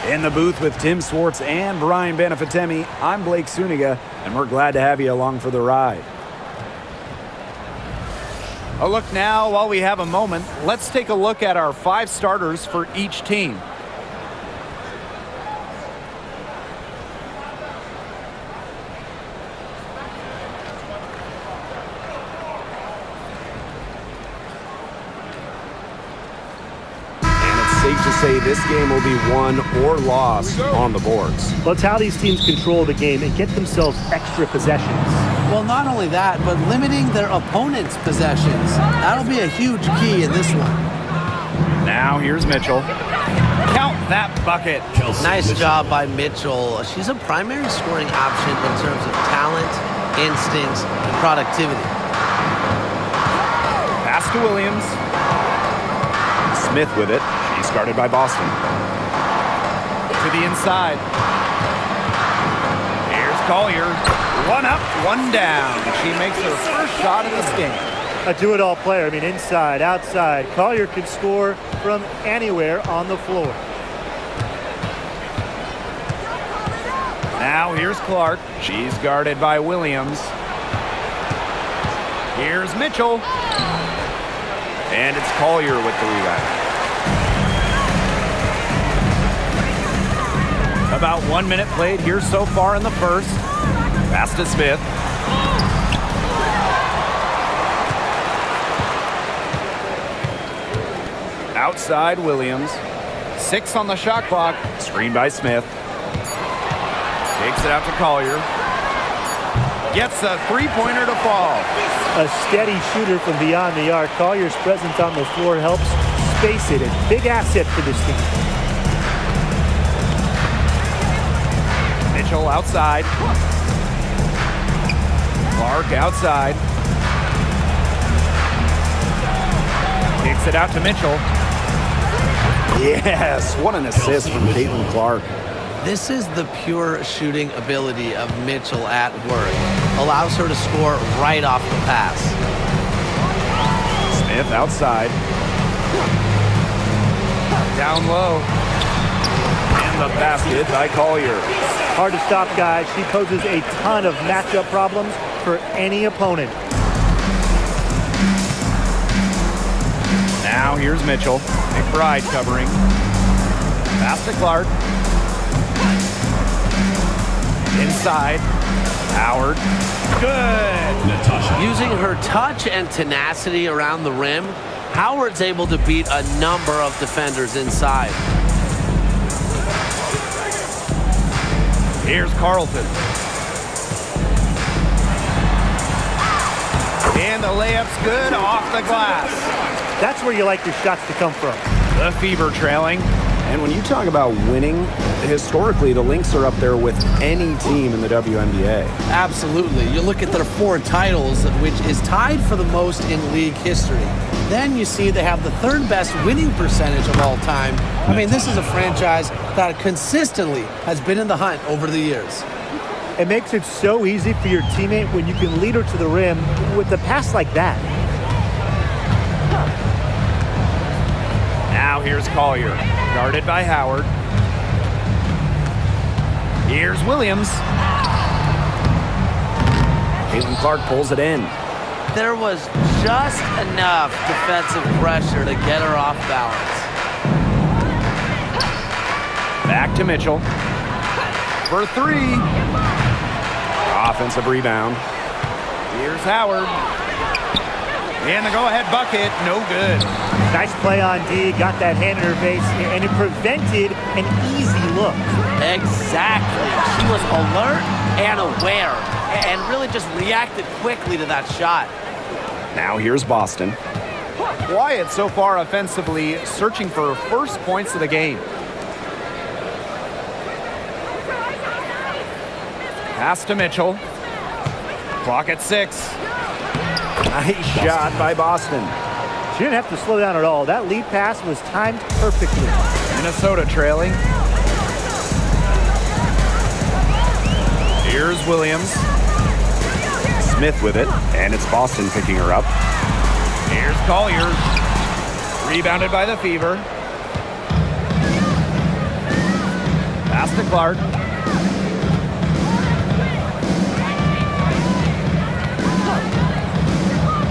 In the booth with Tim Swartz and Brian Benefitemi, I'm Blake Suniga, and we're glad to have you along for the ride. A look now, while we have a moment, let's take a look at our 5 starters for each team. Safe to say this game will be won or lost on the boards. Well, it's how these teams control the game and get themselves extra possessions. Well, not only that, but limiting their opponent's possessions. That'll be a huge key in this one. Now here's Mitchell. Count that bucket. Nice job by Mitchell. She's a primary scoring option in terms of talent, instincts, and productivity. Pass to Williams. Smith with it. She's guarded by Boston. To the inside. Here's Collier. One up, one down. She makes her first shot of this game. A do-it-all player. I mean, inside, outside. Collier can score from anywhere on the floor. Now here's Clark. She's guarded by Williams. Here's Mitchell. And it's Collier with the rebound. About 1 minute played here so far in the first. Pass to Smith. Outside Williams. 6 on the shot clock. Screen by Smith. Takes it out to Collier. Gets a three-pointer to fall. A steady shooter from beyond the arc. Collier's presence on the floor helps space it. A big asset for this team. Mitchell outside. Clark outside. Kicks it out to Mitchell. Yes, what an assist from Caitlinclark. This is the pure shooting ability of Mitchell at work. Allows her to score right off the pass. Smith outside. Down low. And the basket by Collier. Hard to stop, guys. She poses a ton of matchup problems for any opponent. Now here's Mitchell. McBride covering. Pass to Clark. Inside. Howard. Good. Using her touch and tenacity around the rim, Howard's able to beat a number of defenders inside. Here's Carlton. And the layup's good off the glass. That's where you like your shots to come from. The Fever trailing. And when you talk about winning, historically, the Lynx are up there with any team in the WNBA. Absolutely. You look at their 4 titles, which is tied for the most in league history. Then you see they have the 3rd best winning percentage of all time. I mean, this is a franchise that consistently has been in the hunt over the years. It makes it so easy for your teammate when you can lead her to the rim with a pass like that. Now here's Collier, guarded by Howard. Here's Williams. Caitlinclark pulls it in. There was just enough defensive pressure to get her off balance. Back to Mitchell. For 3. Offensive rebound. Here's Howard. And the go-ahead bucket, no good. Nice play on D, got that hand in her face, and it prevented an easy look. Exactly. She was alert and aware, and really just reacted quickly to that shot. Now here's Boston. Quiet so far offensively, searching for first points of the game. Pass to Mitchell. Clock at 6. Nice shot by Boston. She didn't have to slow down at all. That lead pass was timed perfectly. Minnesota trailing. Here's Williams. Smith with it, and it's Boston picking her up. Here's Collier. Rebounded by the Fever. Pass to Clark.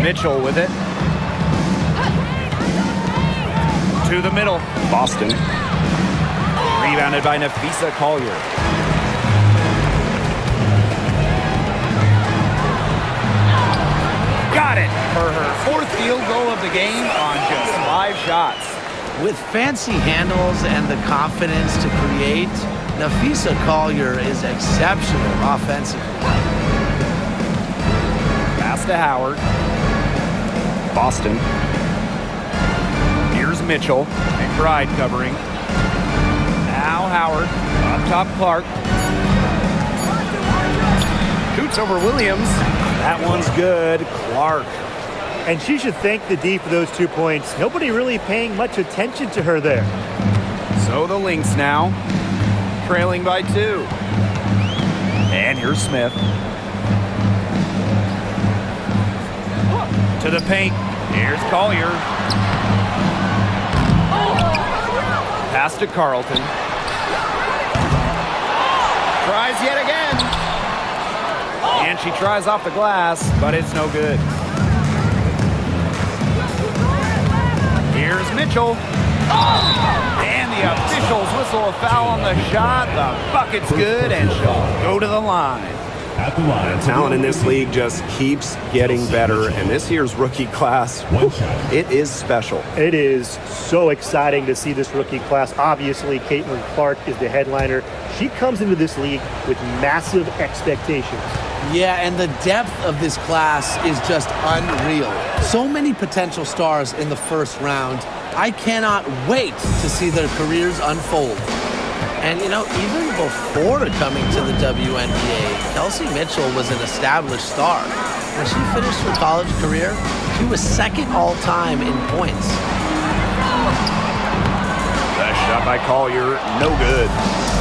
Mitchell with it. To the middle. Boston. Rebounded by Nafisa Collier. Got it for her 4th field goal of the game on just 5 shots. With fancy handles and the confidence to create, Nafisa Collier is exceptional offensively. Pass to Howard. Boston. Here's Mitchell. McBride covering. Now Howard. Up top Clark. Shoots over Williams. That one's good. Clark. And she should thank the D for those 2 points. Nobody really paying much attention to her there. So the Lynx now. Trailing by 2. And here's Smith. To the paint. Here's Collier. Pass to Carlton. Tries yet again. And she tries off the glass, but it's no good. Here's Mitchell. And the officials whistle a foul on the shot. The bucket's good, and she'll go to the line. At the line, The talent in this league just keeps getting better, and this year's rookie class, it is special. It is so exciting to see this rookie class. Obviously, Caitlin Clark is the headliner. She comes into this league with massive expectations. Yeah, and the depth of this class is just unreal. So many potential stars in the first round. I cannot wait to see their careers unfold. And, you know, even before coming to the WNBA, Kelsey Mitchell was an established star. When she finished her college career, she was 2nd all-time in points. The shot by Collier, no good.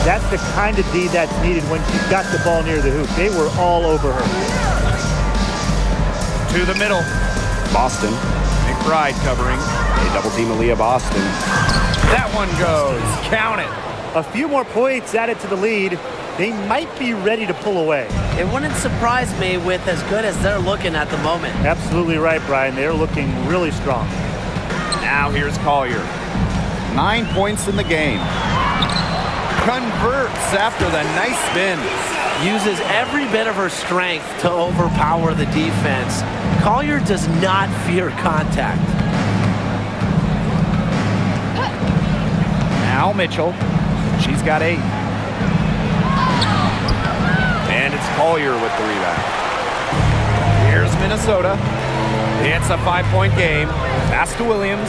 That's the kind of D that's needed when she's got the ball near the hoop. They were all over her. To the middle. Boston. McBride covering. They double team Aaliyah Boston. That one goes. Count it. A few more points added to the lead. They might be ready to pull away. It wouldn't surprise me with as good as they're looking at the moment. Absolutely right, Brian. They're looking really strong. Now here's Collier. 9 points in the game. Converts after the nice spin. Uses every bit of her strength to overpower the defense. Collier does not fear contact. Now Mitchell. She's got 8. And it's Collier with the rebound. Here's Minnesota. It's a 5-point game. Pass to Williams.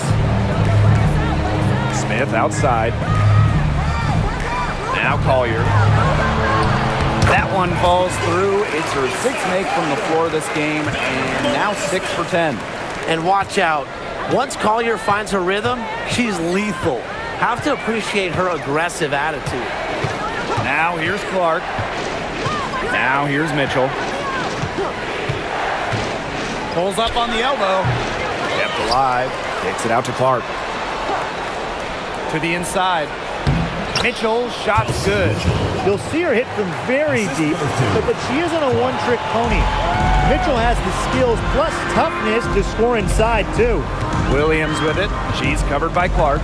Smith outside. Now Collier. That one falls through. It's her 6th make from the floor this game, and now 6 for 10. And watch out. Once Collier finds her rhythm, she's lethal. Have to appreciate her aggressive attitude. Now here's Clark. Now here's Mitchell. Pulls up on the elbow. Kept alive. Takes it out to Clark. To the inside. Mitchell, shot's good. You'll see her hit from very deep, but she isn't a one-trick pony. Mitchell has the skills plus toughness to score inside, too. Williams with it. She's covered by Clark.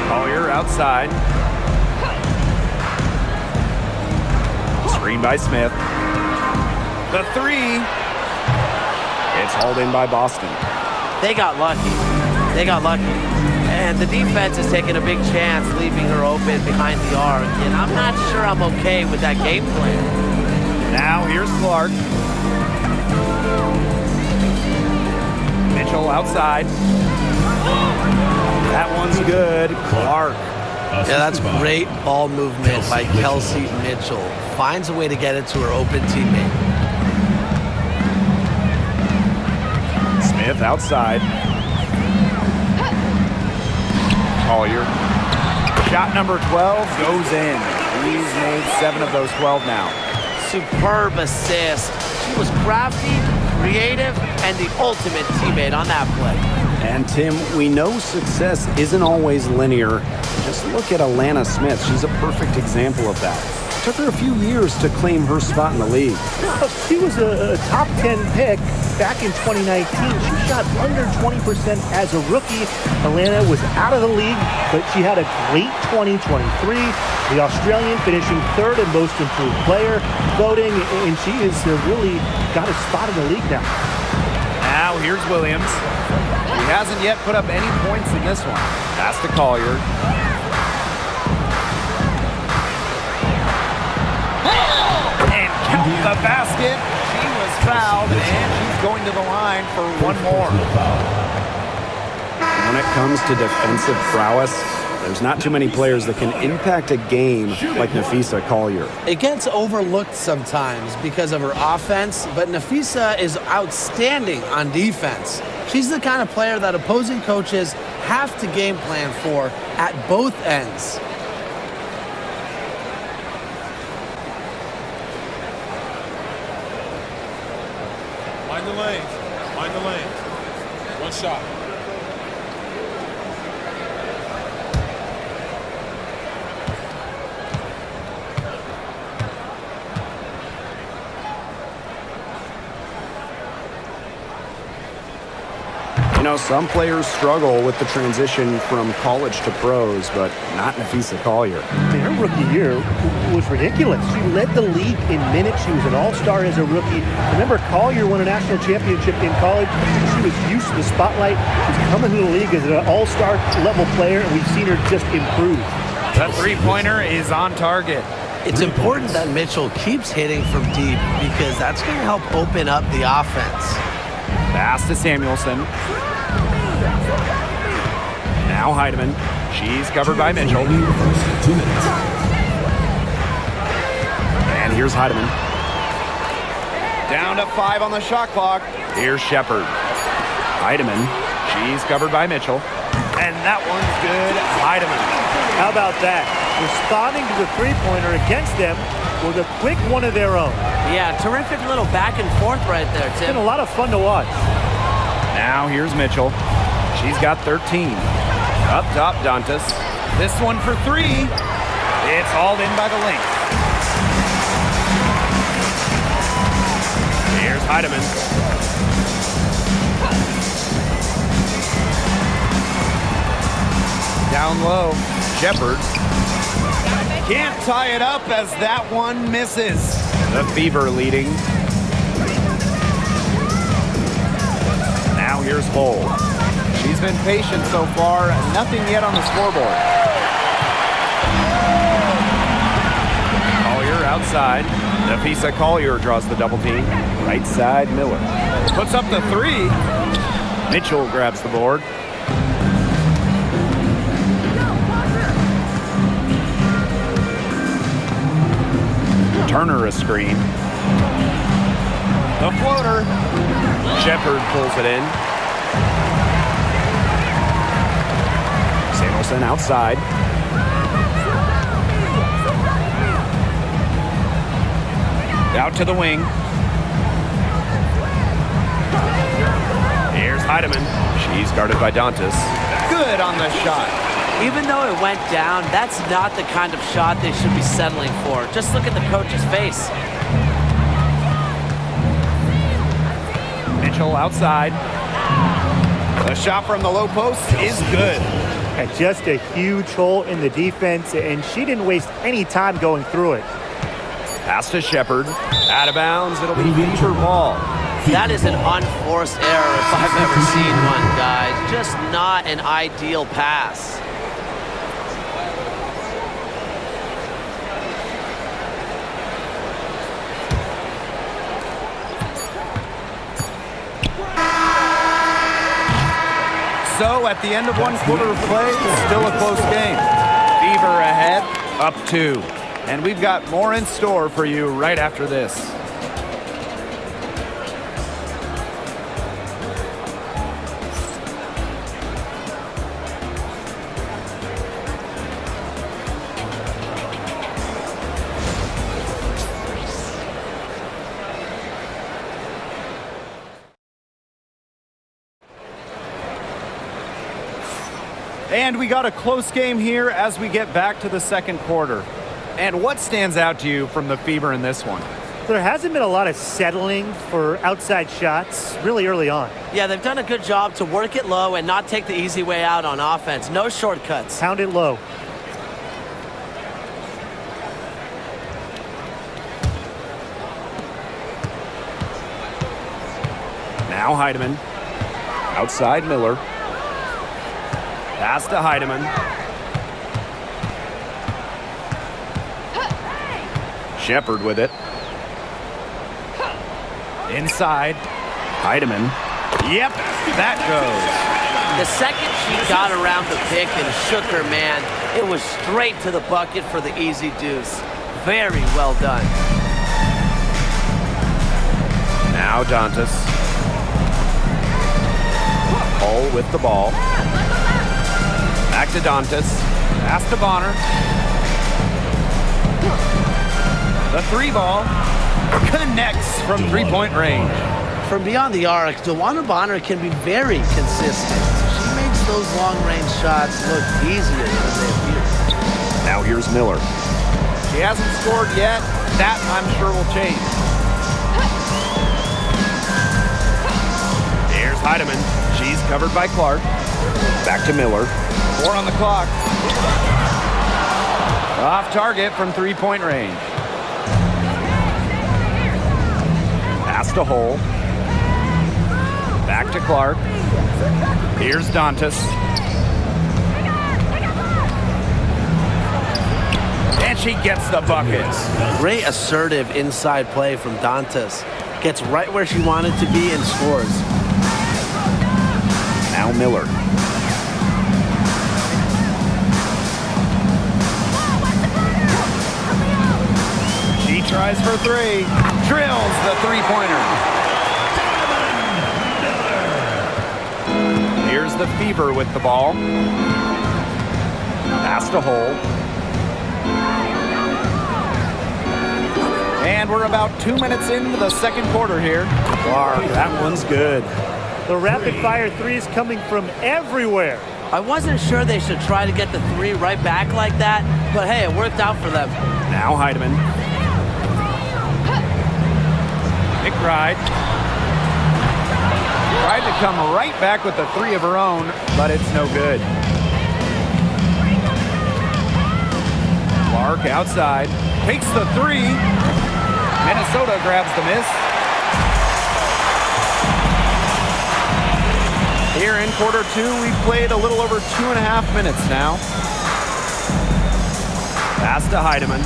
Collier outside. Screen by Smith. The 3. It's hauled in by Boston. They got lucky. They got lucky. And the defense is taking a big chance, leaving her open behind the arc. And I'm not sure I'm okay with that game plan. Now here's Clark. Mitchell outside. That one's good. Clark. Yeah, that's great ball movement by Kelsey Mitchell. Finds a way to get it to her open teammate. Smith outside. Collier. Shot number 12 goes in. He's made 7 of those 12 now. Superb assist. She was crafty, creative, and the ultimate teammate on that play. And Tim, we know success isn't always linear. Just look at Alana Smith. She's a perfect example of that. It took her a few years to claim her spot in the league. She was a top 10 pick back in 2019. She shot under 20% as a rookie. Alana was out of the league, but she had a great 2023. The Australian finishing third in most improved player voting, and she has really got a spot in the league now. Now here's Williams. He hasn't yet put up any points in this one. Pass to Collier. And count the basket. She was fouled, and she's going to the line for one more. When it comes to defensive prowess, there's not too many players that can impact a game like Napheesa Collier. It gets overlooked sometimes because of her offense, but Napheesa is outstanding on defense. She's the kind of player that opposing coaches have to game plan for at both ends. Mind the lanes. Mind the lanes. One shot. You know, some players struggle with the transition from college to pros, but not Napheesa Collier. Her rookie year was ridiculous. She led the league in minutes. She was an all-star as a rookie. Remember, Collier won a national championship in college. She was used to the spotlight. She's coming to the league as an all-star level player, and we've seen her just improve. The three-pointer is on target. It's important that Mitchell keeps hitting from deep because that's going to help open up the offense. Pass to Samuelson. Now Heidemann. She's covered by Mitchell. And here's Heidemann. Down to 5 on the shot clock. Here's Shepard. Heidemann. She's covered by Mitchell. And that one's good. Heidemann. How about that? Responding to the three-pointer against them with a quick one of their own. Yeah, terrific little back and forth right there, It's Tim. been a lot of fun to watch. Now here's Mitchell. She's got 13. Up top, Dantas. This one for 3. It's hauled in by the Lynx. Here's Heidemann. Down low, Shepard. Can't tie it up as that one misses. The Fever leading. Now here's Hull. She's been patient so far, nothing yet on the scoreboard. Collier outside. Napheesa Collier draws the double team. Right side, Miller. Puts up the 3. Mitchell grabs the board. Turner a screen. The floater. Shepard pulls it in. Samuelson outside. Out to the wing. Here's Heidemann. She's guarded by Dantas. Good on the shot. Even though it went down, that's not the kind of shot they should be settling for. Just look at the coach's face. Mitchell outside. The shot from the low post is good. And just a huge hole in the defense, and she didn't waste any time going through it. Pass to Shepard. Out of bounds. It'll be Fever ball. That is an unforced error if I've ever seen one, guys. Just not an ideal pass. So at the end of one quarter of play, still a close game. Fever ahead, up 2. And we've got more in store for you right after this. And we got a close game here as we get back to the second quarter. And what stands out to you from the Fever in this one? There hasn't been a lot of settling for outside shots really early on. Yeah, they've done a good job to work it low and not take the easy way out on offense. No shortcuts. Pound it low. Now Heidemann. Outside Miller. Pass to Heidemann. Shepard with it. Inside. Heidemann. Yep, that goes. The second she got around the pick and shook her man, it was straight to the bucket for the easy deuce. Very well done. Now Dantas. Hull with the ball. Back to Dantas. Pass to Bonner. The three ball connects from three-point range. From beyond the arc, DeWanna Bonner can be very consistent. She makes those long-range shots look easier than they appear. Now here's Miller. She hasn't scored yet. That, I'm sure, will change. Here's Heidemann. She's covered by Clark. Back to Miller. 4 on the clock. Off target from three-point range. Pass to Hull. Back to Clark. Here's Dantas. And she gets the bucket. Great assertive inside play from Dantas. Gets right where she wanted to be and scores. Now Miller. She tries for three. Drills the three-pointer. Here's the Fever with the ball. Pass to Hull. And we're about 2 minutes into the second quarter here. Clark, that one's good. The rapid-fire threes coming from everywhere. I wasn't sure they should try to get the three right back like that, but hey, it worked out for them. Now Heidemann. McBride tried to come right back with the three of her own, but it's no good. Clark outside, takes the three. Minnesota grabs the miss. Here in quarter two, we've played a little over 2.5 minutes now. Pass to Heidemann.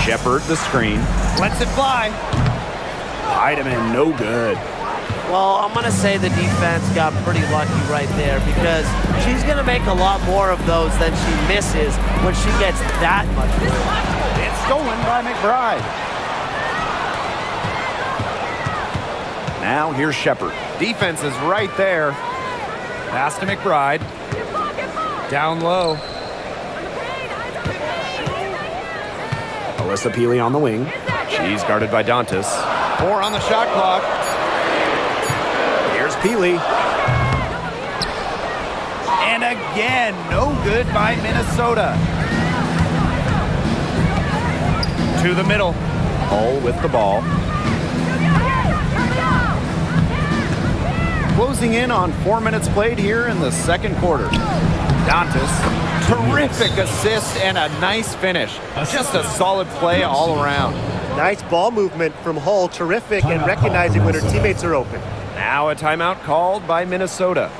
Shepard the screen. Lets it fly. Heidemann, no good. Well, I'm going to say the defense got pretty lucky right there because she's going to make a lot more of those than she misses when she gets that much room. It's stolen by McBride. Now here's Shepard. Defense is right there. Pass to McBride. Down low. Alyssa Peely on the wing. She's guarded by Dantas. 4 on the shot clock. Here's Peely. And again, no good by Minnesota. To the middle. Hull with the ball. Closing in on 4 minutes played here in the second quarter. Dantas, terrific assist and a nice finish. Just a solid play all around. Nice ball movement from Hull. Terrific and recognizing when her teammates are open. Now a timeout called by Minnesota.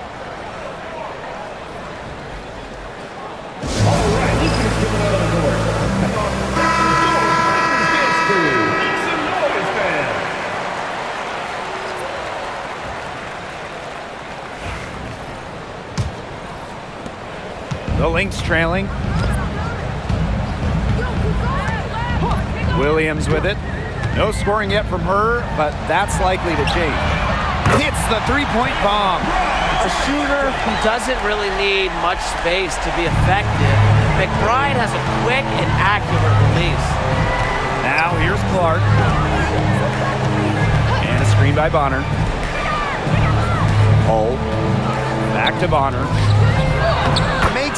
The Lynx trailing. Williams with it. No scoring yet from her, but that's likely to change. Hits the three-point bomb. A shooter who doesn't really need much space to be effective. McBride has a quick and accurate release. Now here's Clark. And a screen by Bonner. Hull. Back to Bonner.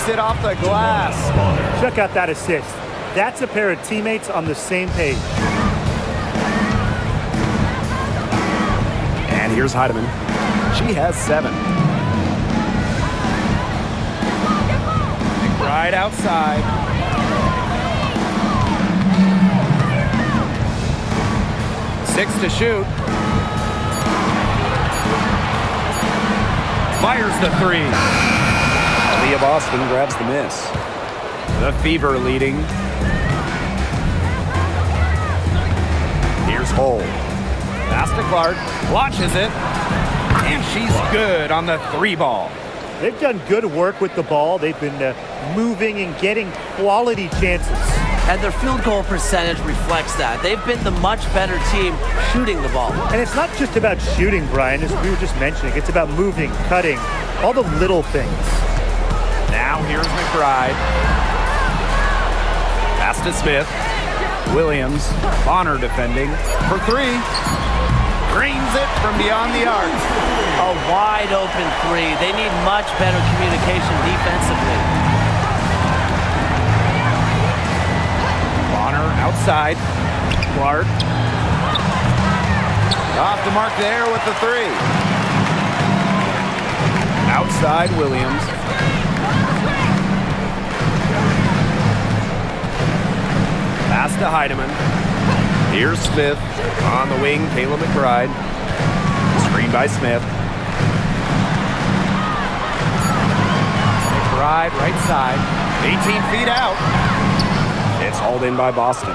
Knocks it off the glass. Check out that assist. That's a pair of teammates on the same page. And here's Heidemann. She has 7. Right outside. Six to shoot. Fires the 3. Leah Boston grabs the miss. The Fever leading. Here's Hull. Pass to Clark. Launches it. And she's good on the 3 ball. They've done good work with the ball. They've been moving and getting quality chances. And their field goal percentage reflects that. They've been the much better team shooting the ball. And it's not just about shooting, Brian, as we were just mentioning. It's about moving, cutting, all the little things. Now here's McBride. Pass to Smith. Williams. Bonner defending for 3. Drains it from beyond the arc. A wide open 3. They need much better communication defensively. Bonner outside. Clark. Off the mark there with the 3. Outside Williams. Pass to Heidemann. Here's Smith. On the wing, Kayla McBride. Screen by Smith. McBride, right side. 18 feet out. It's hauled in by Boston.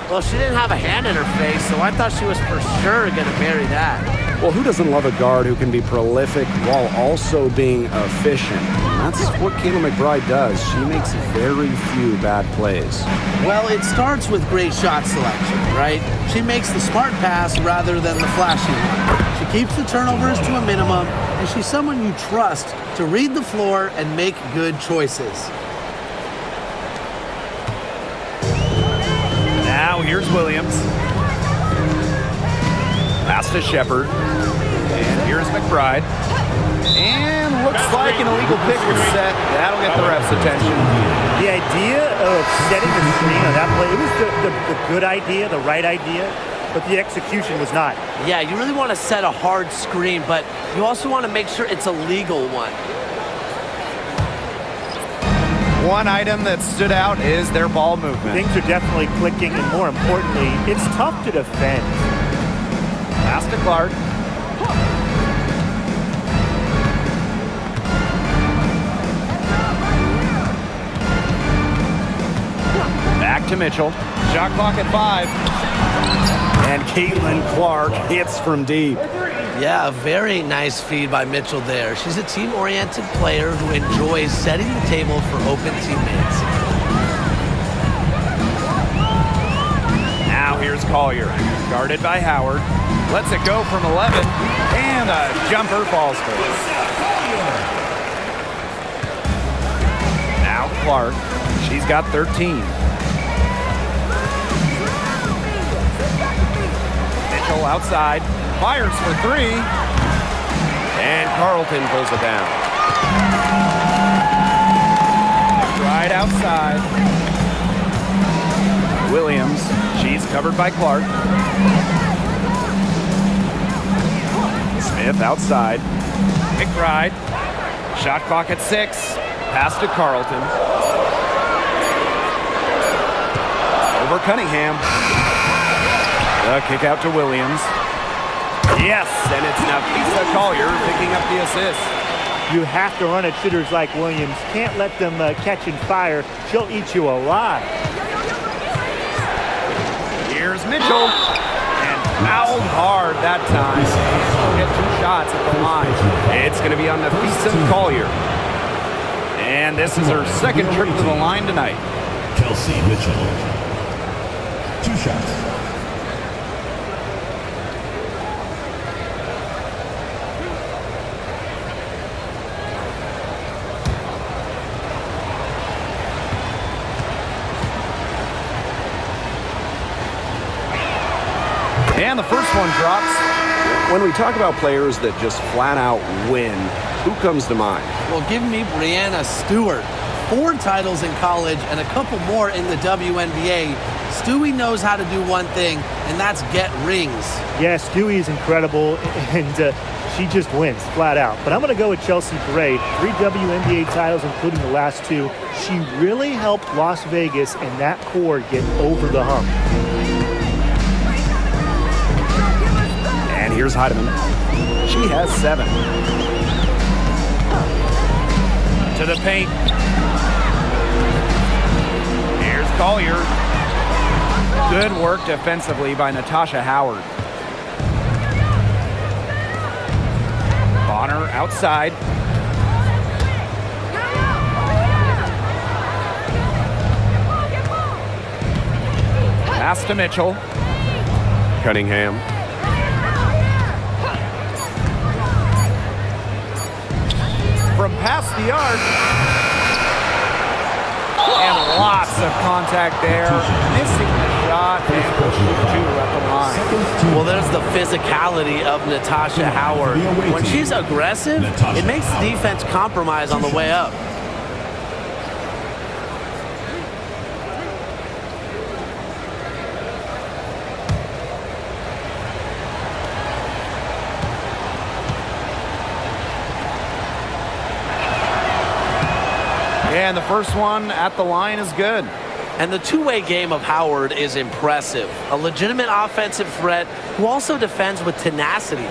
Well, she didn't have a hand in her face, so I thought she was for sure going to bury that. Well, who doesn't love a guard who can be prolific while also being efficient? And that's what Kayla McBride does. She makes very few bad plays. Well, it starts with great shot selection, right? She makes the smart pass rather than the flashy one. She keeps the turnovers to a minimum, and she's someone you trust to read the floor and make good choices. Now here's Williams. Pass to Shepard. And here's McBride. And looks like an illegal pick was set. That'll get the ref's attention. The idea of setting the screen on that play, it was the good idea, the right idea, but the execution was not. Yeah, you really want to set a hard screen, but you also want to make sure it's a legal one. One item that stood out is their ball movement. Things are definitely clicking, and more importantly, it's tough to defend. Pass to Clark. Back to Mitchell. Shot clock at 5. And CaitlinClark hits from deep. Yeah, a very nice feed by Mitchell there. She's a team-oriented player who enjoys setting the table for open teammates. Now here's Collier. Guarded by Howard. Lets it go from 11. And a jumper falls for it. Now Clark. She's got 13. Mitchell outside. Fires for 3. And Carlton pulls it down. Right outside. Williams. She's covered by Clark. Smith outside. McBride. Shot clock at 6. Pass to Carlton. Over Cunningham. The kick out to Williams. Yes, and it's Nafisa Collier picking up the assist. You have to run at shooters like Williams. Can't let them catch and fire. She'll eat you alive. Here's Mitchell. And fouled hard that time. She'll get 2 shots at the line. It's going to be on Nafisa Collier. And this is her second trip to the line tonight. Kelsey Mitchell. 2 shots. And the first one drops. When we talk about players that just flat out win, who comes to mind? Well, give me Brianna Stewart. 4 titles in college and a couple more in the WNBA. Stewie knows how to do one thing, and that's get rings. Yeah, Stewie is incredible, and she just wins, flat out. But I'm going to go with Chelsea Gray. 3 WNBA titles, including the last 2. She really helped Las Vegas and that core get over the hump. And here's Heidemann. She has 7. To the paint. Here's Collier. Good work defensively by Natasha Howard. Bonner outside. Pass to Mitchell. Cunningham. From past the arc. And lots of contact there. Missing the shot and will shoot 2 at the line. Well, there's the physicality of Natasha Howard. When she's aggressive, it makes the defense compromise on the way up. And the first one at the line is good. And the two-way game of Howard is impressive. A legitimate offensive threat who also defends with tenacity.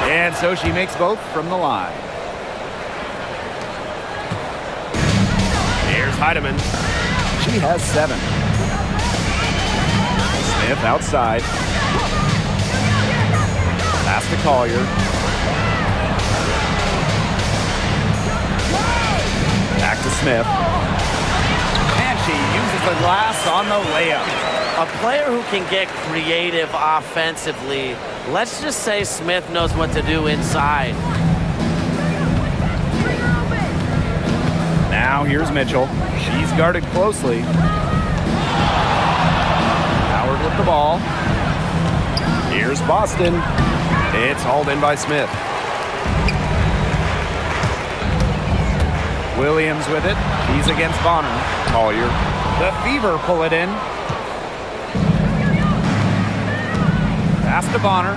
And so she makes both from the line. Here's Heidemann. She has 7. Smith outside. Pass to Collier. Back to Smith. And she uses the glass on the layup. A player who can get creative offensively. Let's just say Smith knows what to do inside. Now here's Mitchell. She's guarded closely. Howard with the ball. Here's Boston. It's hauled in by Smith. Williams with it. He's against Bonner. Collier. The Fever pull it in. Pass to Bonner.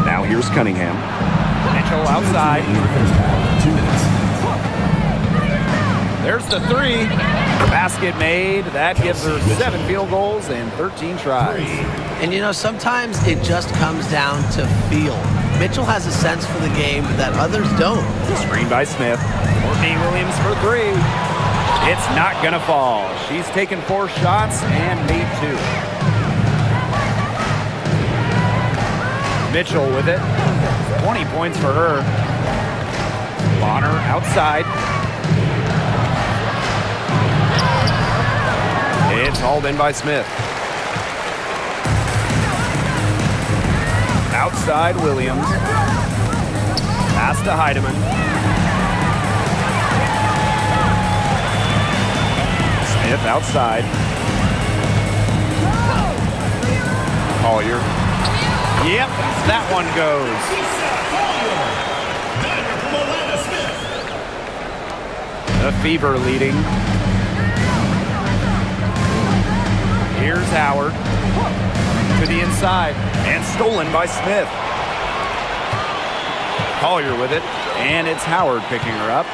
Now here's Cunningham. Mitchell outside. 2 minutes. There's the 3. Basket made. That gives her 7 field goals and 13 tries. And you know, sometimes it just comes down to feel. Mitchell has a sense for the game that others don't. Screen by Smith. Courtney Williams for 3. It's not going to fall. She's taken 4 shots and made 2. Mitchell with it. 20 points for her. Bonner outside. It's hauled in by Smith. Outside Williams. Pass to Heidemann. Smith outside. Collier. Yep, that one goes. The Fever leading. Here's Howard. To the inside. And stolen by Smith. Collier with it. And it's Howard picking her up.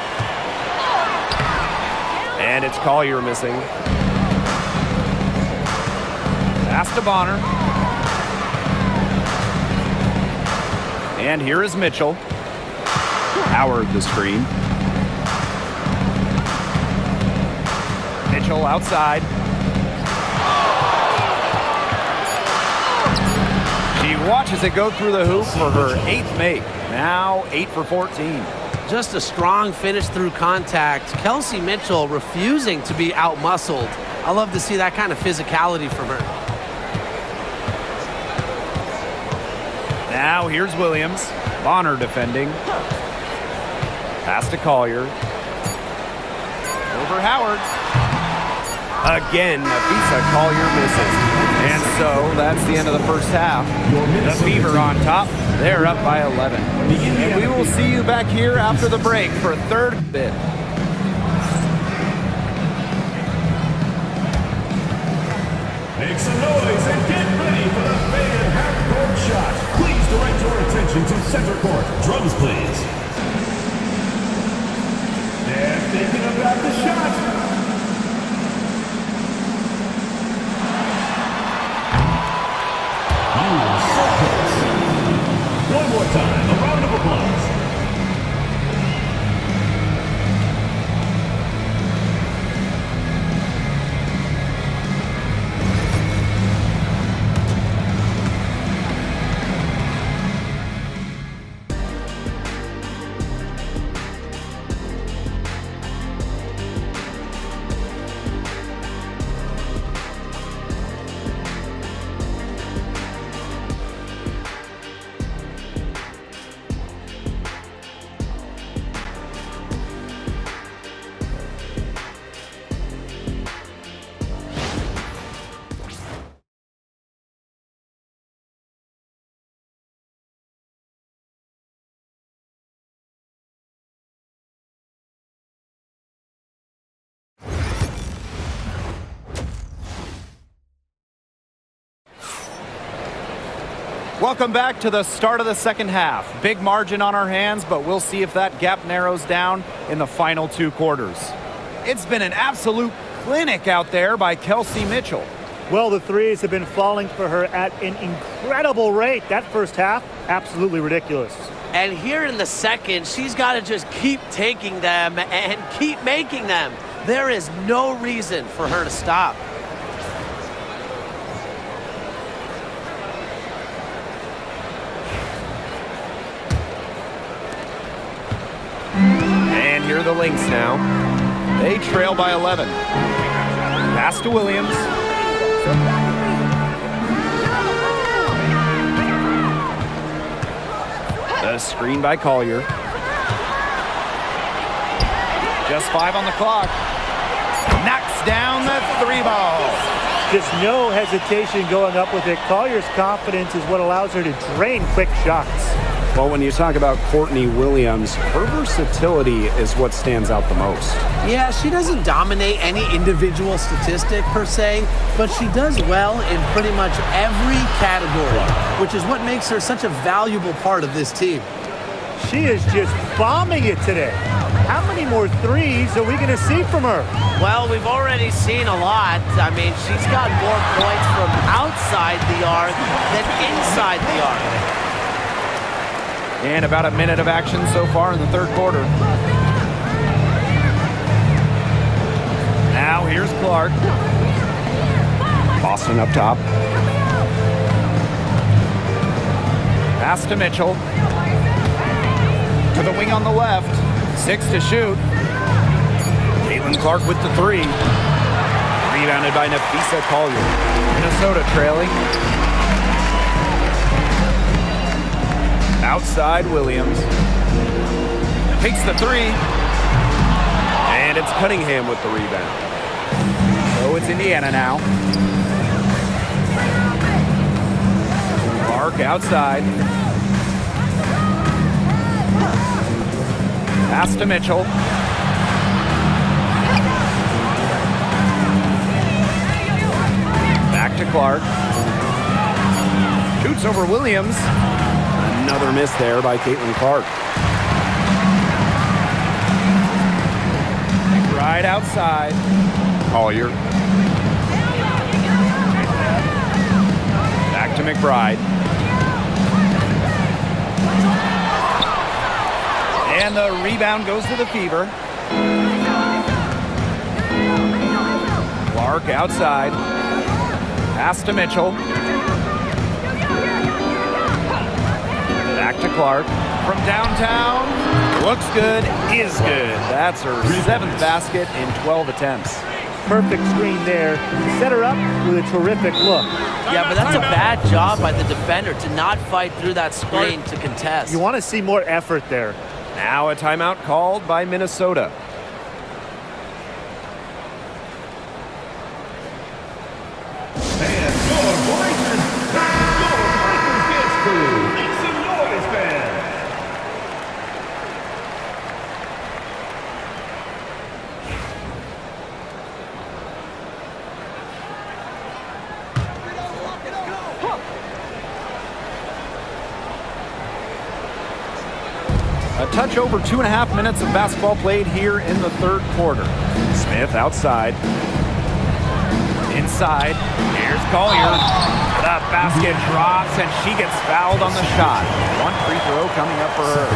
And it's Collier missing. Pass to Bonner. And here is Mitchell. Howard the screen. Mitchell outside. She watches it go through the hoop for her 8th make. Now 8 for 14. Just a strong finish through contact. Kelsey Mitchell refusing to be outmuscled. I love to see that kind of physicality from her. Now here's Williams. Bonner defending. Pass to Collier. Over Howard. Again, Nafisa Collier misses. And so that's the end of the first half. The Fever on top. They're up by 11. And we will see you back here after the break for a third bit. Make some noise and get ready for the faded half-court shot. Please direct your attention to center court. Drums, please. They're thinking about the shot. One more time, a round of applause. Welcome back to the start of the second half. Big margin on our hands, but we'll see if that gap narrows down in the final two quarters. It's been an absolute clinic out there by Kelsey Mitchell. Well, the threes have been falling for her at an incredible rate. That first half, absolutely ridiculous. And here in the second, she's got to just keep taking them and keep making them. There is no reason for her to stop. And here are the Lynx now. They trail by 11. Pass to Williams. The screen by Collier. Just 5 on the clock. Knocks down the 3 ball. Just no hesitation going up with it. Collier's confidence is what allows her to drain quick shots. Well, when you talk about Courtney Williams, her versatility is what stands out the most. Yeah, she doesn't dominate any individual statistic per se, but she does well in pretty much every category, which is what makes her such a valuable part of this team. She is just bombing it today. How many more threes are we going to see from her? Well, we've already seen a lot. I mean, she's got more points from outside the arc than inside the arc. And about a minute of action so far in the third quarter. Now here's Clark. Boston up top. Pass to Mitchell. To the wing on the left. 6 to shoot. CaitlinClark with the 3. Rebounded by Nafisa Collier. Minnesota trailing. Outside Williams. Takes the 3. And it's Cunningham with the rebound. So it's Indiana now. Clark outside. Pass to Mitchell. Back to Clark. Shoots over Williams. Another miss there by CaitlinClark. Right outside. Collier. Back to McBride. And the rebound goes to the Fever. Clark outside. Pass to Mitchell. Back to Clark. From downtown. Looks good, is good. That's her 7th basket in 12 attempts. Perfect screen there. Set her up with a terrific look. Yeah, but that's a bad job by the defender to not fight through that screen to contest. You want to see more effort there. Now a timeout called by Minnesota. And your Blazers dance crew. Make some noise, fans. A touch over 2.5 minutes of basketball played here in the third quarter. Smith outside. Inside. Here's Collier. The basket drops, and she gets fouled on the shot. One free throw coming up for her.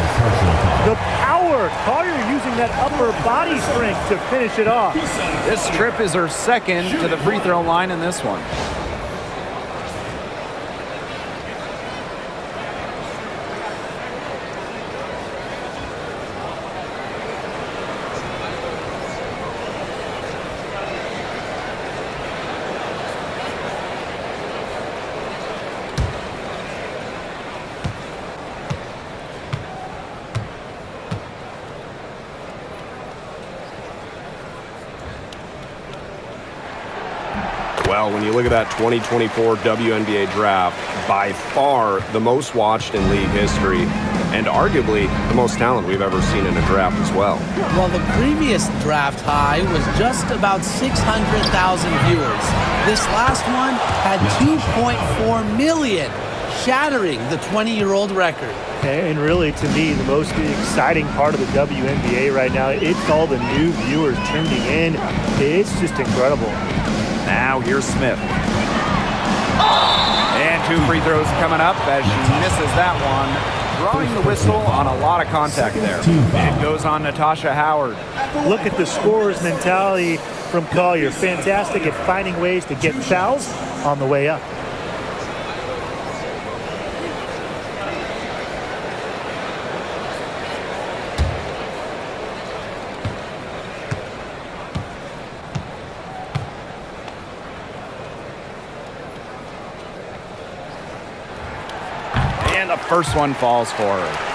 The power. Collier using that upper body strength to finish it off. This trip is her second to the free throw line in this one. Well, when you look at that 2024 WNBA draft, by far the most watched in league history, and arguably the most talent we've ever seen in a draft as well. Well, the previous draft high was just about 600,000 viewers. This last one had 2.4 million, shattering the 20-year-old record. And really, to me, the most exciting part of the WNBA right now, it's all the new viewers tuning in. It's just incredible. Now here's Smith. And two free throws coming up as she misses that one. Drawing the whistle on a lot of contact there. It goes on Natasha Howard. Look at the scorer's mentality from Collier. Fantastic at finding ways to get fouls on the way up. And the first one falls for her.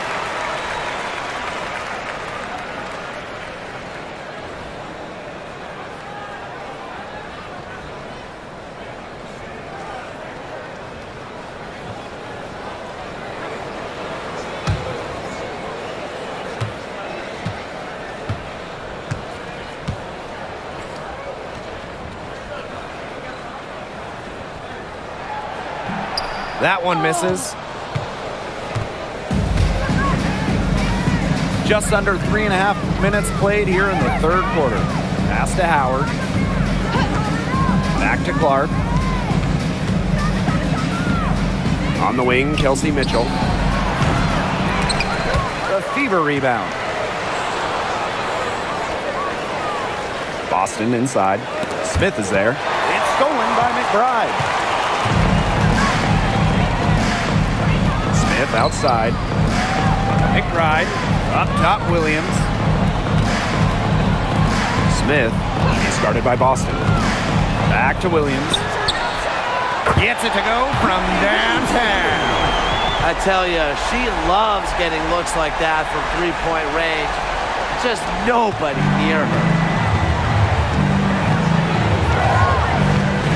That one misses. Just under 3.5 minutes played here in the third quarter. Pass to Howard. Back to Clark. On the wing, Kelsey Mitchell. The Fever rebound. Boston inside. Smith is there. It's stolen by McBride. Smith outside. McBride. Up top, Williams. Smith. She's guarded by Boston. Back to Williams. Gets it to go from downtown. I tell you, she loves getting looks like that from three-point range. Just nobody near her.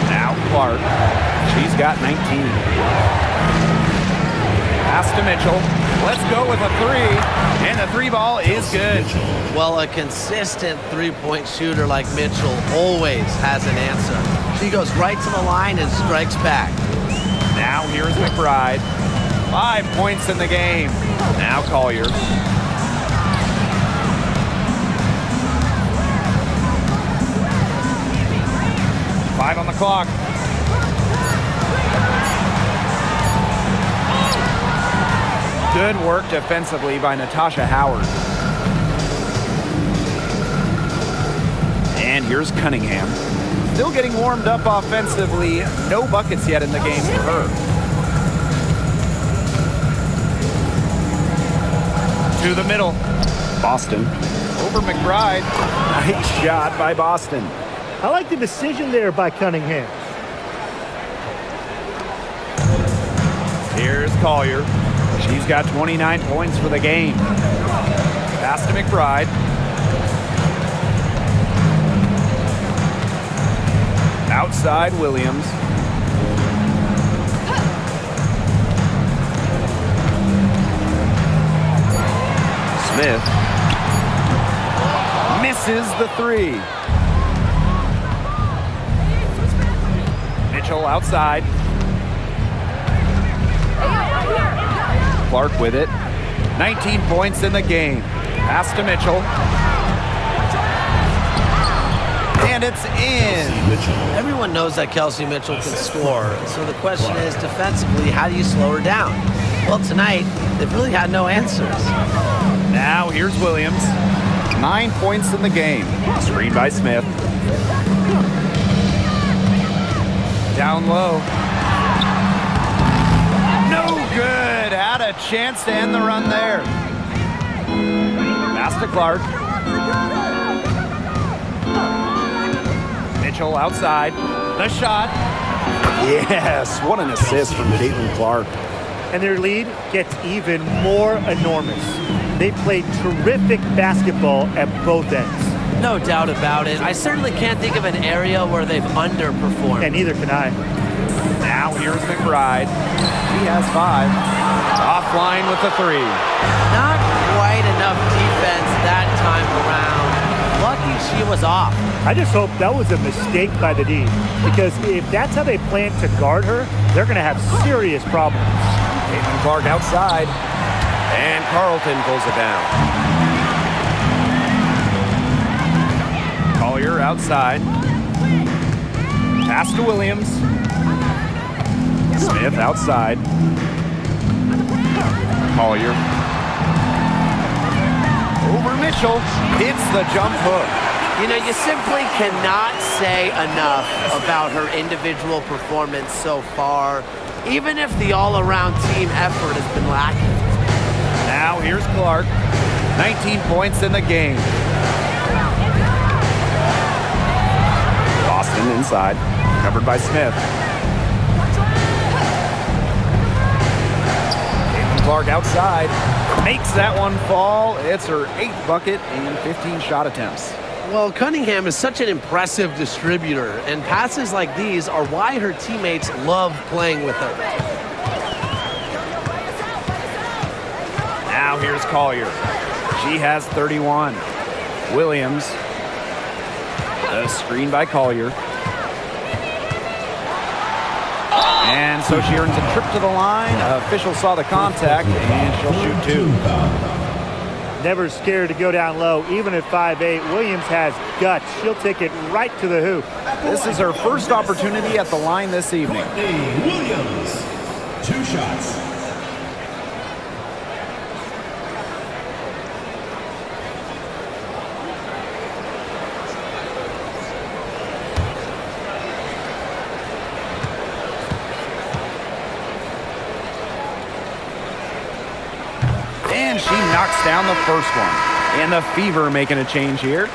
Now Clark. She's got 19. Pass to Mitchell. Let's go with a three. And the three ball is good. Well, a consistent three-point shooter like Mitchell always has an answer. She goes right to the line and strikes back. Now here's McBride. 5 points in the game. Now Collier. Five on the clock. Good work defensively by Natasha Howard. And here's Cunningham. Still getting warmed up offensively. No buckets yet in the game for her. To the middle. Boston. Over McBride. Nice shot by Boston. I like the decision there by Cunningham. Here's Collier. She's got 29 points for the game. Pass to McBride. Outside Williams. Smith misses the three. Mitchell outside. Clark with it. 19 points in the game. Pass to Mitchell. And it's in. Everyone knows that Kelsey Mitchell can score. So the question is, defensively, how do you slow her down? Well, tonight, they've really had no answers. Now here's Williams. 9 points in the game. Screen by Smith. Down low. No good. Had a chance to end the run there. Pass to Clark. Mitchell outside. The shot. Yes, what an assist from Caitlinclark. And their lead gets even more enormous. They played terrific basketball at both ends. No doubt about it. I certainly can't think of an area where they've underperformed. And neither can I. Now here's McBride. He has 5. Offline with the 3. Not quite enough defense that time around. Lucky she was off. I just hope that was a mistake by the D, because if that's how they plan to guard her, they're going to have serious problems. Caitlinclark outside. And Carlton pulls it down. Collier outside. Pass to Williams. Smith outside. Collier. Over Mitchell. Hits the jump hook. You know, you simply cannot say enough about her individual performance so far, even if the all-around team effort has been lacking. Now here's Clark. 19 points in the game. Boston inside. Covered by Smith. Caitlinclark outside. Makes that one fall. It's her 8th bucket in 15 shot attempts. Well, Cunningham is such an impressive distributor, and passes like these are why her teammates love playing with her. Now here's Collier. She has 31. Williams. A screen by Collier. And so she earns a trip to the line. Official saw the contact, and she'll shoot 2. Never scared to go down low, even at 5'8". Williams has guts. She'll take it right to the hoop. This is her first opportunity at the line this evening. Williams. 2 shots. And she knocks down the first one. And the Fever making a change here.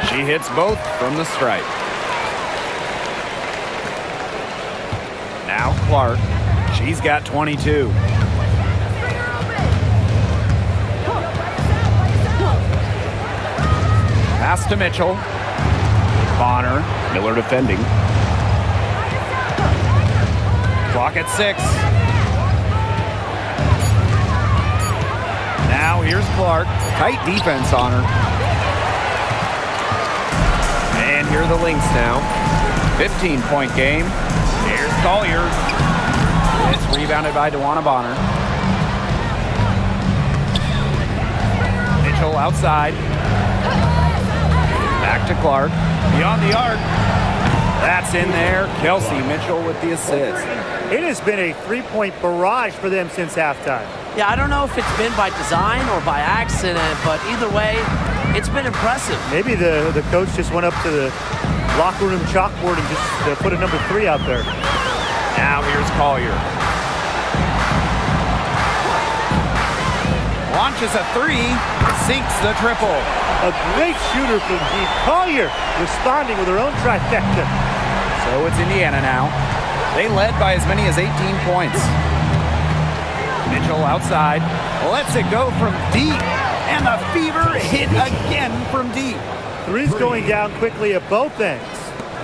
She hits both from the stripe. Now Clark. She's got 22. Pass to Mitchell. Bonner. Miller defending. Clock at 6. Now here's Clark. Tight defense on her. And here are the LYNX now. 15-point game. Here's Collier. It's rebounded by DeWanna Bonner. Mitchell outside. Back to Clark. Beyond the arc. That's in there. Kelsey Mitchell with the assist. It has been a three-point barrage for them since halftime. Yeah, I don't know if it's been by design or by accident, but either way, it's been impressive. Maybe the coach just went up to the locker room chalkboard and just put a number 3 out there. Now here's Collier. Launches a three, sinks the triple. A great shooter from deep. Collier responding with her own trifecta. So it's Indiana now. They led by as many as 18 points. Mitchell outside, lets it go from deep, and the Fever hit again from deep. Three's going down quickly at both ends.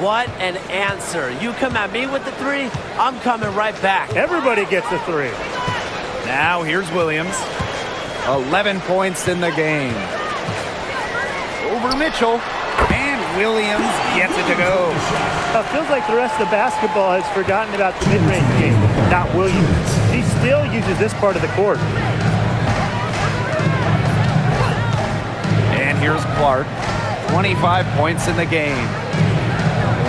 What an answer. You come at me with the three, I'm coming right back. Everybody gets a three. Now here's Williams. 11 points in the game. Over Mitchell, and Williams gets it to go. It feels like the rest of the basketball has forgotten about the mid-range game, not Williams. He still uses this part of the court. And here's Clark. 25 points in the game.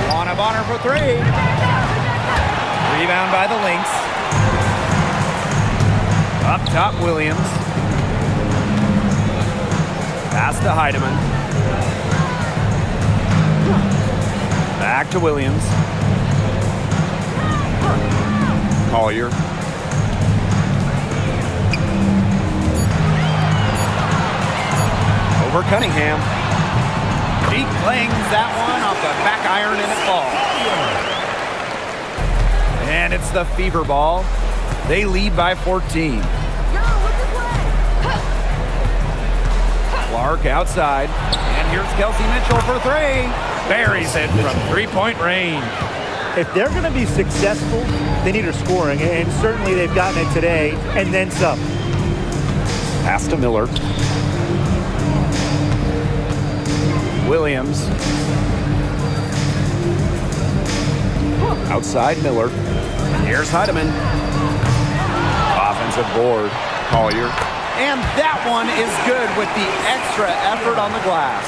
Luana Bonner for three. Rebound by the Lynx. Up top, Williams. Pass to Heidemann. Back to Williams. Collier. Over Cunningham. He clings that one off the back iron and it falls. And it's the Fever ball. They lead by 14. Clark outside. And here's Kelsey Mitchell for three. Buries it from three-point range. If they're going to be successful, they need her scoring, and certainly they've gotten it today, and then some. Pass to Miller. Williams. Outside Miller. Here's Heidemann. Offensive board. Collier. And that one is good with the extra effort on the glass.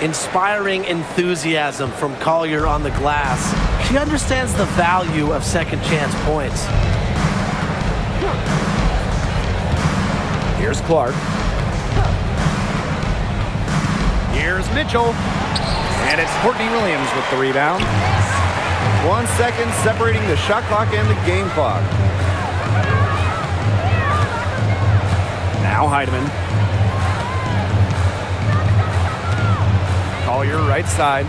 Inspiring enthusiasm from Collier on the glass. She understands the value of second chance points. Here's Clark. Here's Mitchell. And it's Courtney Williams with the rebound. 1 second separating the shot clock and the game clock. Now Heidemann. Collier right side.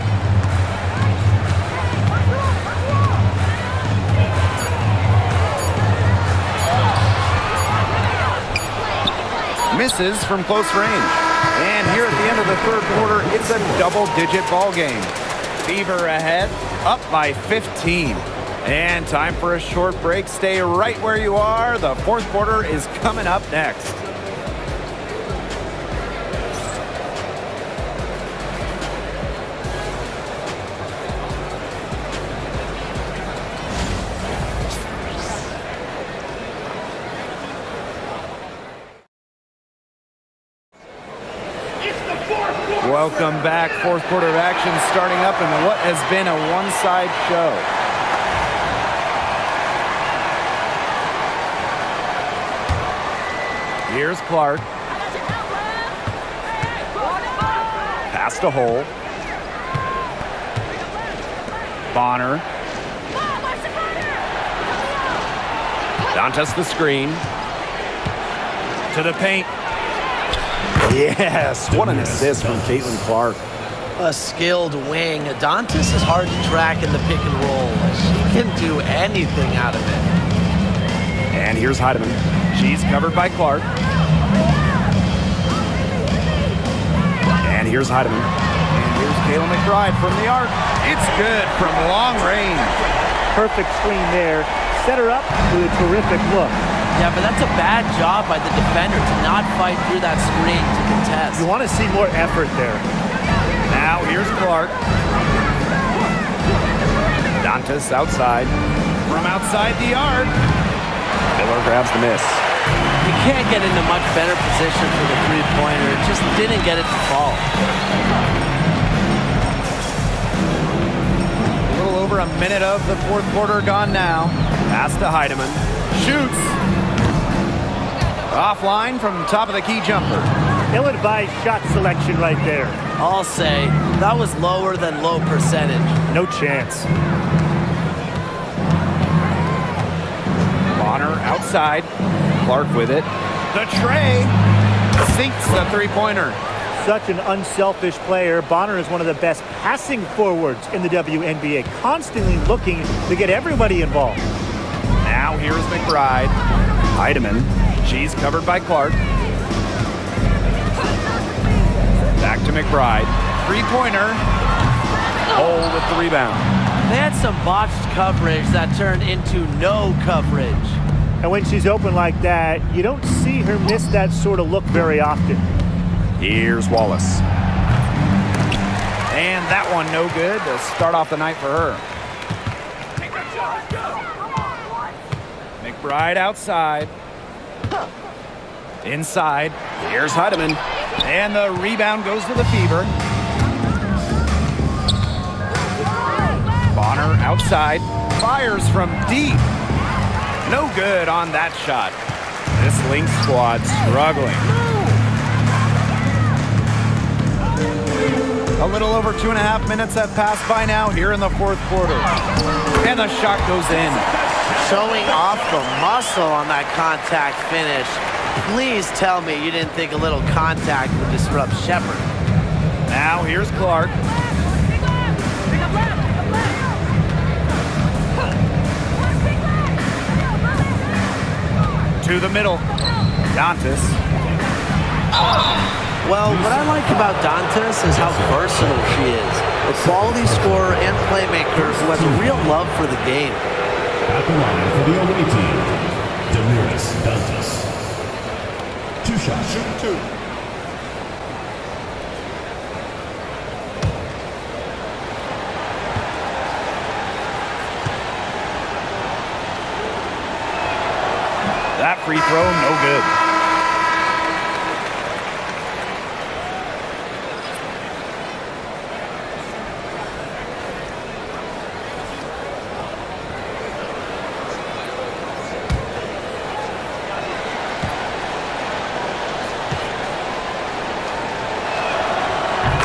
Misses from close range. And here at the end of the third quarter, it's a double-digit ball game. Fever ahead, up by 15. And time for a short break. Stay right where you are. The fourth quarter is coming up next. Welcome back. Fourth quarter of action starting up in what has been a one-side show. Here's Clark. Pass to Hole. Bonner. Dantas the screen. To the paint. Yes, what an assist from CaitlincLark. A skilled wing. Dantas is hard to track in the pick and roll. She can do anything out of it. And here's Heidemann. She's covered by Clark. And here's Heidemann. And here's Kayla McBride from the arc. It's good from long range. Perfect screen there. Set her up with a terrific look. Yeah, but that's a bad job by the defender to not fight through that screen to contest. You want to see more effort there. Now here's Clark. Dantas outside. From outside the arc. Miller grabs the miss. You can't get into much better position for the three-pointer. It just didn't get it to fall. A little over a minute of the fourth quarter gone now. Pass to Heidemann. Shoots. Offline from top of the key jumper. Ill-advised shot selection right there. I'll say that was lower than low percentage. No chance. Bonner outside. Clark with it. The tray sinks the three-pointer. Such an unselfish player. Bonner is one of the best passing forwards in the WNBA, constantly looking to get everybody involved. Now here's McBride. Heidemann. She's covered by Clark. Back to McBride. Three-pointer. Hole with the rebound. They had some botched coverage that turned into no coverage. And when she's open like that, you don't see her miss that sort of look very often. Here's Wallace. And that one no good to start off the night for her. McBride outside. Inside. Here's Heidemann. And the rebound goes to the Fever. Bonner outside. Fires from deep. No good on that shot. This Lynx squad struggling. A little over 2.5 minutes have passed by now here in the fourth quarter. And the shot goes in. Showing off the muscle on that contact finish. Please tell me you didn't think a little contact would disrupt Shepard. Now here's Clark. To the middle. Dantas. Well, what I like about Dantas is how versatile she is. A quality scorer and playmaker who has a real love for the game. At the line for the away team, Damiris Dantas. 2 shots. Shoot 2. That free throw, no good.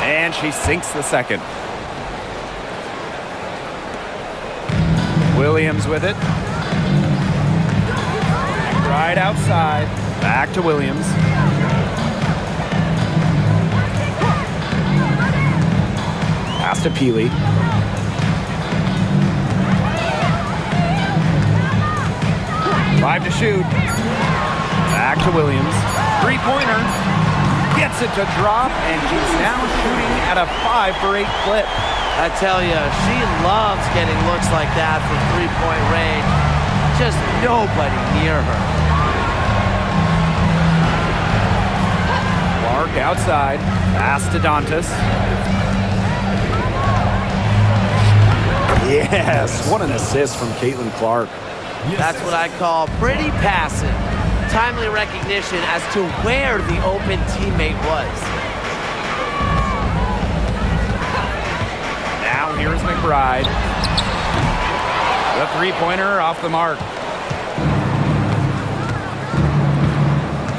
And she sinks the second. Williams with it. Right outside. Back to Williams. Pass to Peely. Five to shoot. Back to Williams. Three-pointer. Gets it to drop, and she's now shooting at a 5-for-8 clip. I tell you, she loves getting looks like that from three-point range. Just nobody near her. Clark outside. Pass to Dantas. Yes, what an assist from Caitlin Clark. That's what I call pretty passing. Timely recognition as to where the open teammate was. Now here's McBride. The three-pointer off the mark.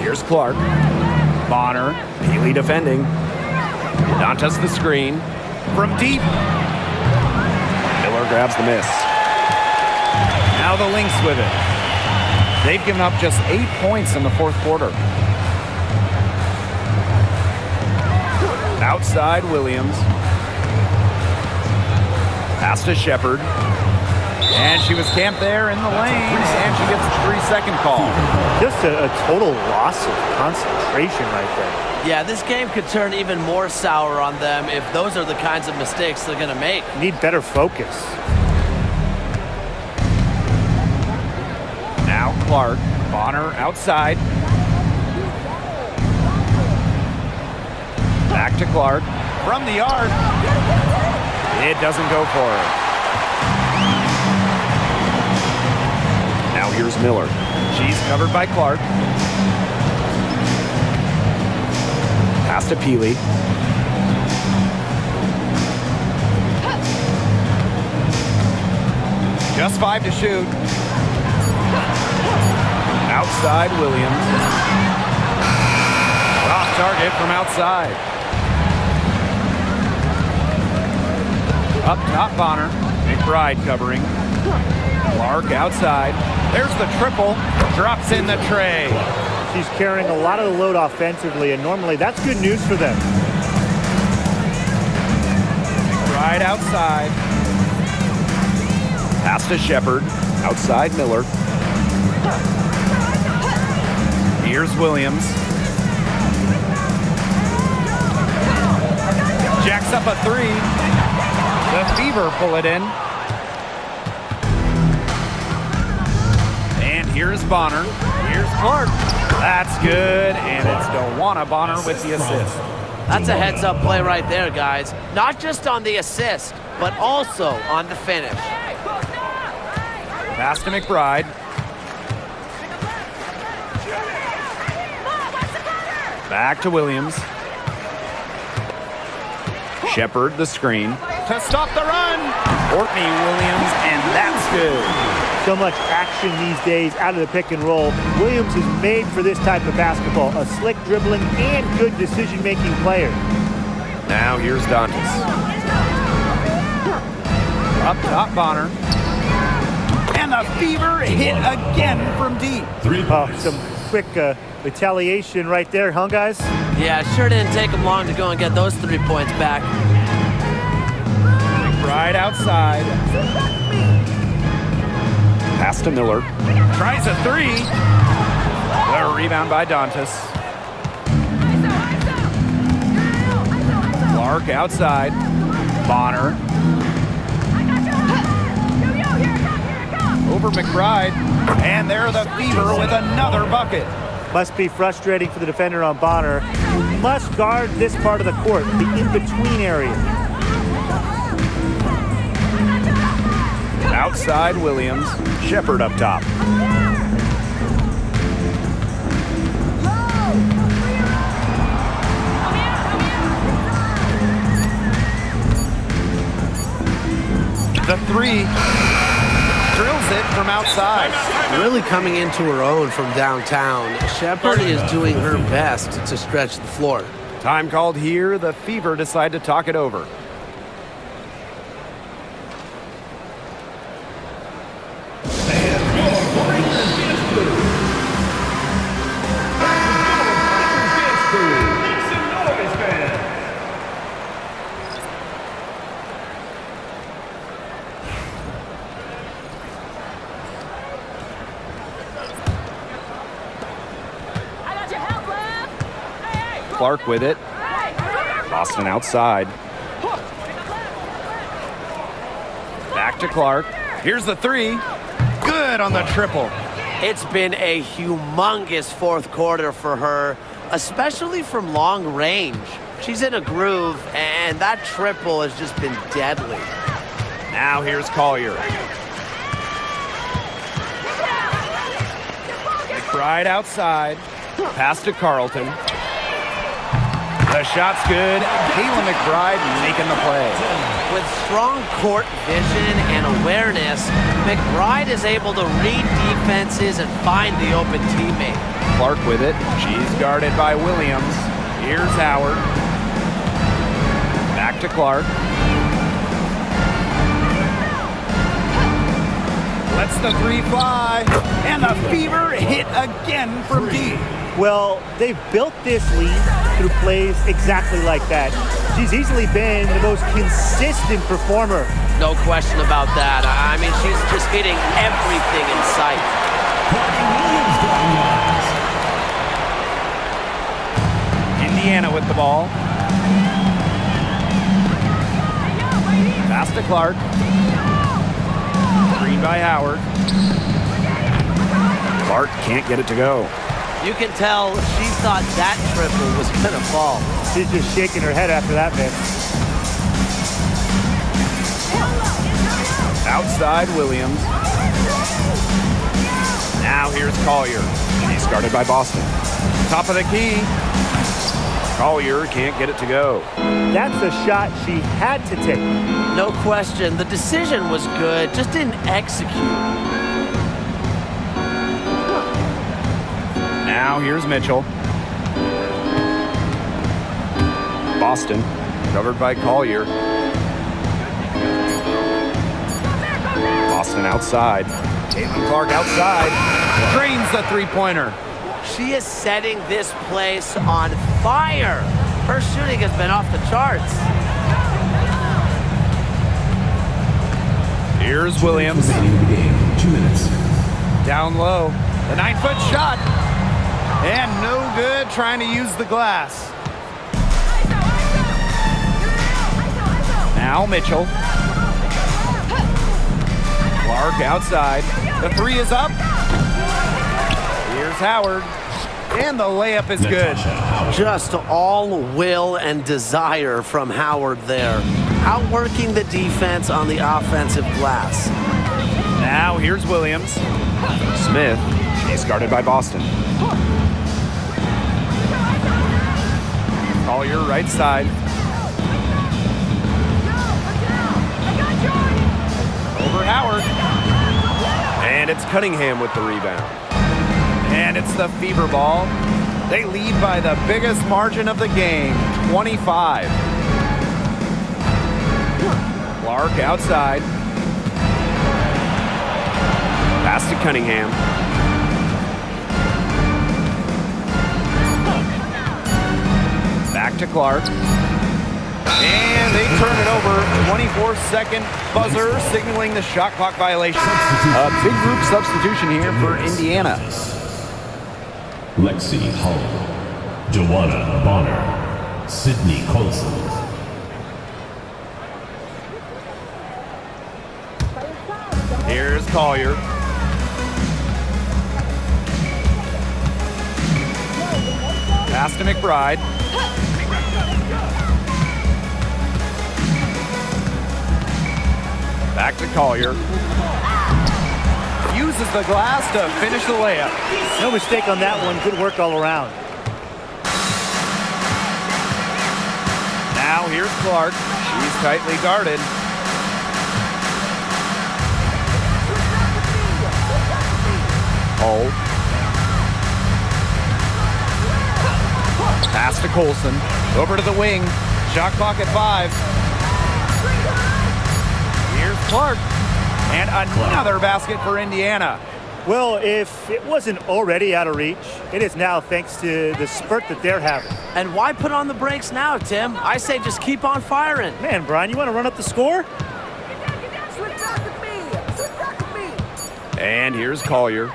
Here's Clark. Bonner. Peely defending. Dantas the screen. From deep. Miller grabs the miss. Now the Lynx with it. They've given up just 8 points in the fourth quarter. Outside Williams. Pass to Shepard. And she was camped there in the lane, and she gets a 3-second call. Just a total loss of concentration right there. Yeah, this game could turn even more sour on them if those are the kinds of mistakes they're going to make. Need better focus. Now Clark. Bonner outside. Back to Clark. From the arc. It doesn't go for her. Now here's Miller. She's covered by Clark. Pass to Peely. Just 5 to shoot. Outside Williams. Off target from outside. Up top Bonner. McBride covering. Clark outside. There's the triple. Drops in the tray. She's carrying a lot of the load offensively, and normally that's good news for them. Right outside. Pass to Shepard. Outside Miller. Here's Williams. Jacks up a three. The Fever pull it in. And here's Bonner. Here's Clark. That's good. And it's Dewana Bonner with the assist. That's a heads-up play right there, guys. Not just on the assist, but also on the finish. Pass to McBride. Back to Williams. Shepard the screen. To stop the run. Courtney Williams, and that's good. So much action these days out of the pick and roll. Williams is made for this type of basketball. A slick dribbling and good decision-making player. Now here's Dantas. Up top, Bonner. And the Fever hit again from deep. Some quick retaliation right there, huh, guys? Yeah, it sure didn't take them long to go and get those 3 points back. Right outside. Pass to Miller. Tries a three. The rebound by Dantas. Clark outside. Bonner. Over McBride. And there the Fever with another bucket. Must be frustrating for the defender on Bonner. You must guard this part of the court, the in-between area. Outside Williams. Shepard up top. The three. Drills it from outside. Really coming into her own from downtown. Shepard is doing her best to stretch the floor. Time called here. The Fever decide to talk it over. Clark with it. Boston outside. Back to Clark. Here's the three. Good on the triple. It's been a humongous fourth quarter for her, especially from long range. She's in a groove, and that triple has just been deadly. Now here's Collier. McBride outside. Pass to Carlton. The shot's good. Kayla McBride making the play. With strong court vision and awareness, McBride is able to read defenses and find the open teammate. Clark with it. She's guarded by Williams. Here's Howard. Back to Clark. Lets the three fly. And the Fever hit again from deep. Well, they've built this lead through plays exactly like that. She's easily been the most consistent performer. No question about that. I mean, she's just hitting everything in sight. Indiana with the ball. Pass to Clark. Screen by Howard. Clark can't get it to go. You can tell she thought that triple was going to fall. She's just shaking her head after that miss. Outside Williams. Now here's Collier. He's guarded by Boston. Top of the key. Collier can't get it to go. That's a shot she had to take. No question. The decision was good, just didn't execute. Now here's Mitchell. Boston, covered by Collier. Boston outside. Caitlin Clark outside. Drains the three-pointer. She is setting this place on fire. Her shooting has been off the charts. Here's Williams. Remaining in the game. 2 minutes. Down low. The 9-foot shot. And no good trying to use the glass. Now Mitchell. Clark outside. The three is up. Here's Howard. And the layup is good. Just all will and desire from Howard there. Outworking the defense on the offensive glass. Now here's Williams. Smith, she's guarded by Boston. Collier right side. Over Howard. And it's Cunningham with the rebound. And it's the Fever ball. They lead by the biggest margin of the game, 25. Clark outside. Pass to Cunningham. Back to Clark. And they turn it over. 24-second buzzer signaling the shot clock violation. A big group substitution here for Indiana. Lexi Hull, Joanna Bonner, Sydney Colson. Here's Collier. Pass to McBride. Back to Collier. Uses the glass to finish the layup. No mistake on that one. Good work all around. Now here's Clark. She's tightly guarded. Hull. Pass to Colson. Over to the wing. Shot clock at 5. Here's Clark. And another basket for Indiana. Well, if it wasn't already out of reach, it is now thanks to the spurt that they're having. And why put on the brakes now, Tim? I say just keep on firing. Man, Brian, you want to run up the score? And here's Collier.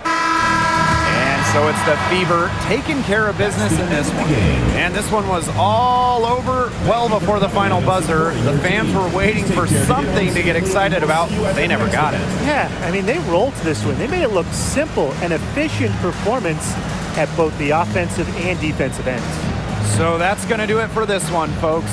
And so it's the Fever taking care of business in this one. And this one was all over well before the final buzzer. The fans were waiting for something to get excited about. They never got it. Yeah, I mean, they rolled this one. They made it look simple and efficient performance at both the offensive and defensive ends. So that's going to do it for this one, folks.